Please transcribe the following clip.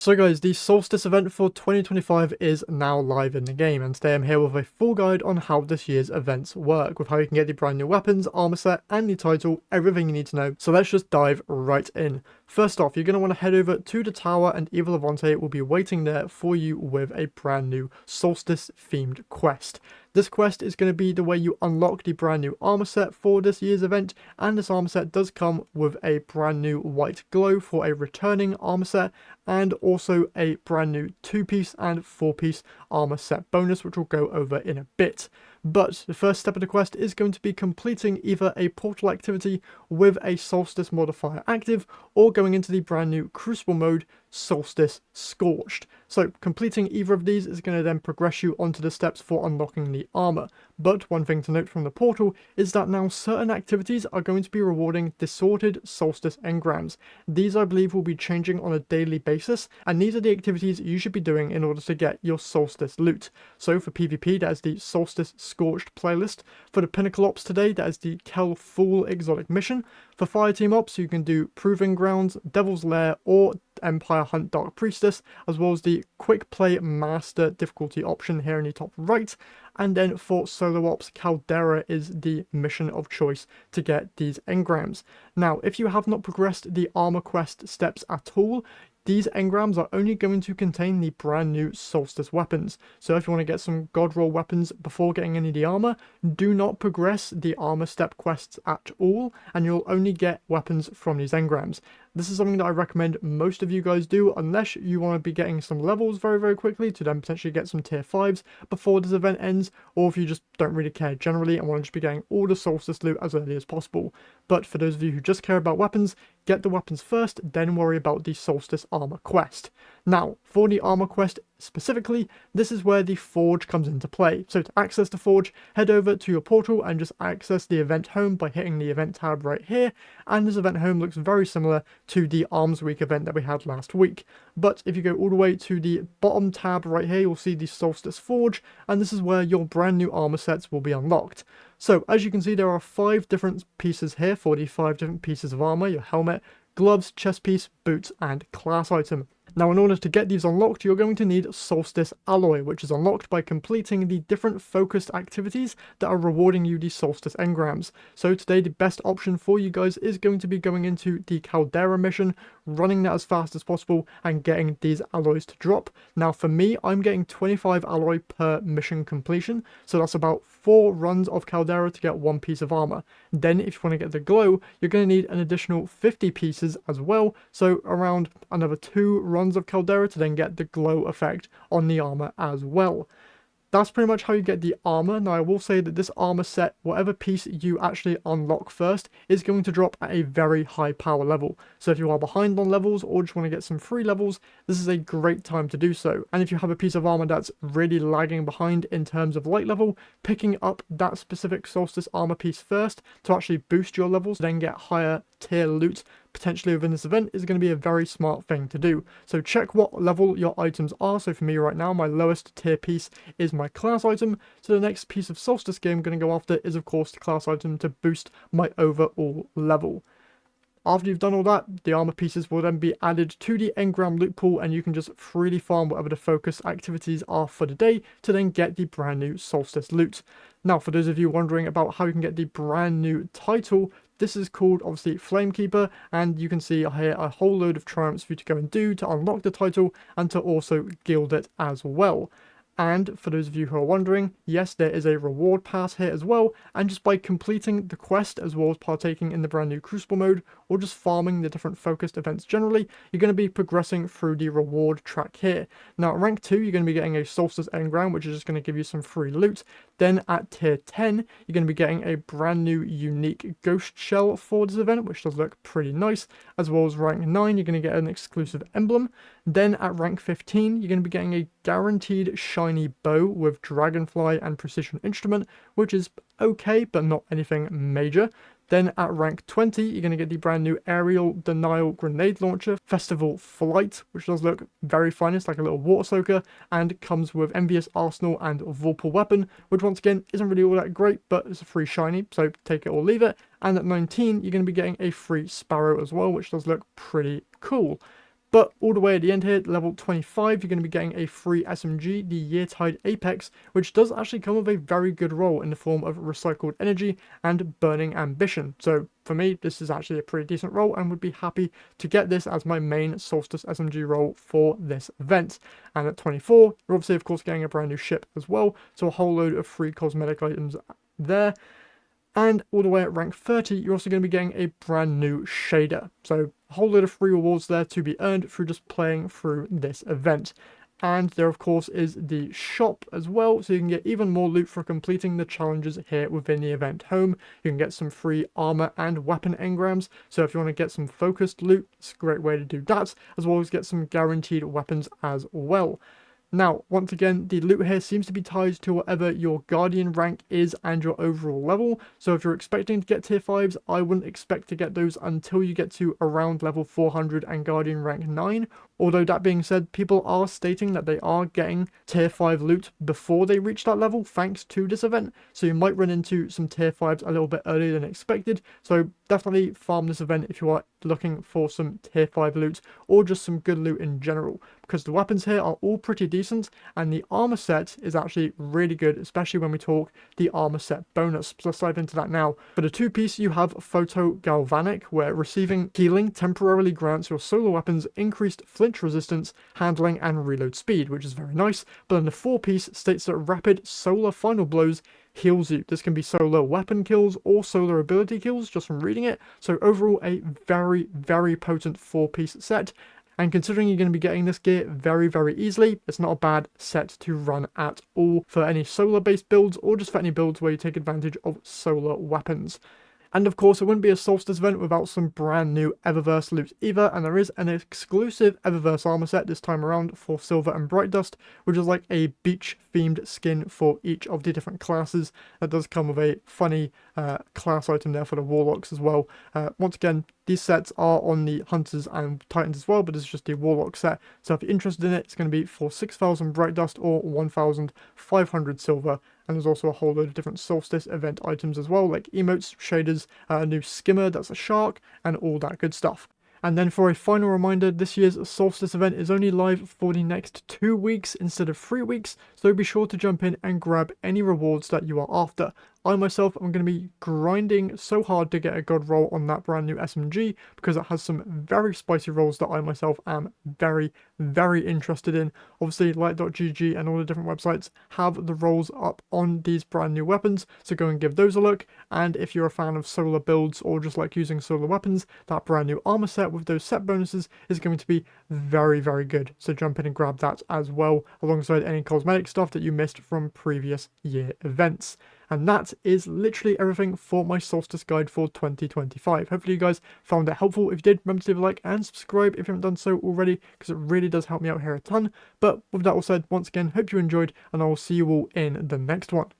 So guys, the Solstice event for 2025 is now live in the game, and today I'm here with a full guide on how this year's events work, with how you can get the brand new weapons, armor set, and the title, everything you need to know. So let's just dive right in. First off, you're going to want to head over to the tower, and Evil Levante will be waiting there for you with a brand new Solstice themed quest. This quest is going to be the way you unlock the brand new armor set for this year's event, and this armor set does come with a brand new white glow for a returning armor set, and also a brand new 2-piece and 4-piece armor set bonus, which we'll go over in a bit. But the first step of the quest is going to be completing either a portal activity with a Solstice modifier active, or going into the brand new Crucible mode, Solstice Scorched. So completing either of these is going to then progress you onto the steps for unlocking the armor. But one thing to note from the portal is that now certain activities are going to be rewarding distorted Solstice engrams. These I believe will be changing on a daily basis, and these are the activities you should be doing in order to get your Solstice loot. So for PvP, that is the Solstice Scorched playlist. For the Pinnacle Ops today, that is the Kel Fool exotic mission. For Fireteam Ops, you can do Proving Grounds, Devil's Lair, or Empire Hunt Dark Priestess, as well as the Quick Play Master difficulty option here in the top right. And then for Solo Ops, Caldera is the mission of choice to get these engrams. Now, if you have not progressed the armor quest steps at all, these engrams are only going to contain the brand new Solstice weapons. So if you want to get some God Roll weapons before getting any of the armor, do not progress the armor step quests at all, and you'll only get weapons from these engrams. This is something that I recommend most of you guys do, unless you want to be getting some levels very quickly to then potentially get some tier 5s before this event ends, or if you just don't really care generally and want to just be getting all the Solstice loot as early as possible. But for those of you who just care about weapons, get the weapons first, then worry about the Solstice armor quest. Now, for the armor quest specifically, this is where the Forge comes into play. So to access the Forge, head over to your portal and just access the event home by hitting the event tab right here, and this event home looks very similar to the Arms Week event that we had last week. But if you go all the way to the bottom tab right here, you'll see the Solstice Forge, and this is where your brand new armor sets will be unlocked. So as you can see, there are 5 different pieces here for the 5 different pieces of armor: your helmet, gloves, chest piece, boots, and class item. Now, in order to get these unlocked, you're going to need Solstice Alloy, which is unlocked by completing the different focused activities that are rewarding you the Solstice engrams. So today, the best option for you guys is going to be going into the Caldera mission, running that as fast as possible, and getting these alloys to drop. Now, for me, I'm getting 25 alloy per mission completion, so that's about 4 runs of Caldera to get 1 piece of armor. Then, if you want to get the glow, you're going to need an additional 50 pieces as well, so around another 2 runs of Caldera to then get the glow effect on the armor as well. That's pretty much how you get the armor. Now, I will say that this armor set, whatever piece you actually unlock first, is going to drop at a very high power level. So if you are behind on levels or just want to get some free levels, this is a great time to do so. And if you have a piece of armor that's really lagging behind in terms of light level, picking up that specific Solstice armor piece first to actually boost your levels, then get higher tier loot potentially within this event, is going to be a very smart thing to do. So check what level your items are. So for me right now, my lowest tier piece is my class item. So the next piece of Solstice gear I'm going to go after is of course the class item to boost my overall level. After you've done all that, the armor pieces will then be added to the engram loot pool, and you can just freely farm whatever the focus activities are for the day to then get the brand new Solstice loot. Now, for those of you wondering about how you can get the brand new title, this is called obviously Flamekeeper, and you can see here a whole load of triumphs for you to go and do to unlock the title and to also gild it as well. And for those of you who are wondering, yes, there is a reward pass here as well, and just by completing the quest as well as partaking in the brand new Crucible mode, or just farming the different focused events generally, you're going to be progressing through the reward track here. Now at rank 2, you're going to be getting a Solstice engram, which is just going to give you some free loot. Then at tier 10, you're going to be getting a brand new unique ghost shell for this event, which does look pretty nice, as well as rank 9, you're going to get an exclusive emblem. Then at rank 15, you're going to be getting a guaranteed shiny bow with dragonfly and precision instrument, which is okay, but not anything major. Then at rank 20, you're going to get the brand new Aerial Denial Grenade Launcher, Festival Flight, which does look very fun. It's like a little water soaker, and comes with Envious Arsenal and Vorpal Weapon, which once again isn't really all that great, but it's a free shiny, so take it or leave it. And at 19, you're going to be getting a free Sparrow as well, which does look pretty cool. But all the way at the end here, level 25, you're going to be getting a free SMG, the Yeartide Apex, which does actually come with a very good role in the form of recycled energy and burning ambition. So for me, this is actually a pretty decent role and would be happy to get this as my main Solstice SMG role for this event. And at 24, you're obviously, of course, getting a brand new ship as well. So a whole load of free cosmetic items there. And all the way at rank 30, you're also going to be getting a brand new shader. So a whole load of free rewards there to be earned through just playing through this event. And there, of course, is the shop as well, so you can get even more loot for completing the challenges here within the event home. You can get some free armor and weapon engrams, so if you want to get some focused loot, it's a great way to do that, as well as get some guaranteed weapons as well. Now, once again, the loot here seems to be tied to whatever your Guardian rank is and your overall level. So if you're expecting to get tier 5s, I wouldn't expect to get those until you get to around level 400 and Guardian rank 9. Although that being said, people are stating that they are getting tier 5 loot before they reach that level thanks to this event. So you might run into some tier 5s a little bit earlier than expected. So definitely farm this event if you are looking for some tier 5 loot or just some good loot in general, because the weapons here are all pretty decent and the armor set is actually really good, especially when we talk the armor set bonus. So let's dive into that now. For the 2-piece, you have Photo Galvanic, where receiving healing temporarily grants your solar weapons increased flinch resistance, handling and reload speed, which is very nice. But then the 4-piece states that rapid solar final blows heals you. This can be solar weapon kills or solar ability kills, just from reading it. So overall, a very, very potent 4-piece set. And considering you're going to be getting this gear very, very easily, it's not a bad set to run at all for any solar-based builds or just for any builds where you take advantage of solar weapons. And of course, it wouldn't be a Solstice event without some brand new Eververse loot either, and there is an exclusive Eververse armor set this time around for Silver and Bright Dust, which is like a beach-themed skin for each of the different classes. That does come with a funny class item there for the Warlocks as well. Once again, these sets are on the Hunters and Titans as well, but it's just the Warlock set. So if you're interested in it, it's going to be for 6,000 Bright Dust or 1,500 Silver. And there's also a whole load of different Solstice event items as well, like emotes, shaders, a new skimmer that's a shark, and all that good stuff. And then for a final reminder, this year's Solstice event is only live for the next 2 weeks instead of 3 weeks, so be sure to jump in and grab any rewards that you are after. I myself am going to be grinding so hard to get a god roll on that brand new SMG because it has some very spicy rolls that I myself am very, very interested in. Obviously, light.gg and all the different websites have the rolls up on these brand new weapons, so go and give those a look. And if you're a fan of solar builds or just like using solar weapons, that brand new armor set with those set bonuses is going to be very, very good. So jump in and grab that as well, alongside any cosmetic stuff that you missed from previous year events. And that is literally everything for my Solstice guide for 2025. Hopefully you guys found it helpful. If you did, remember to leave a like and subscribe if you haven't done so already, because it really does help me out here a ton. But with that all said, once again, hope you enjoyed, and I will see you all in the next one.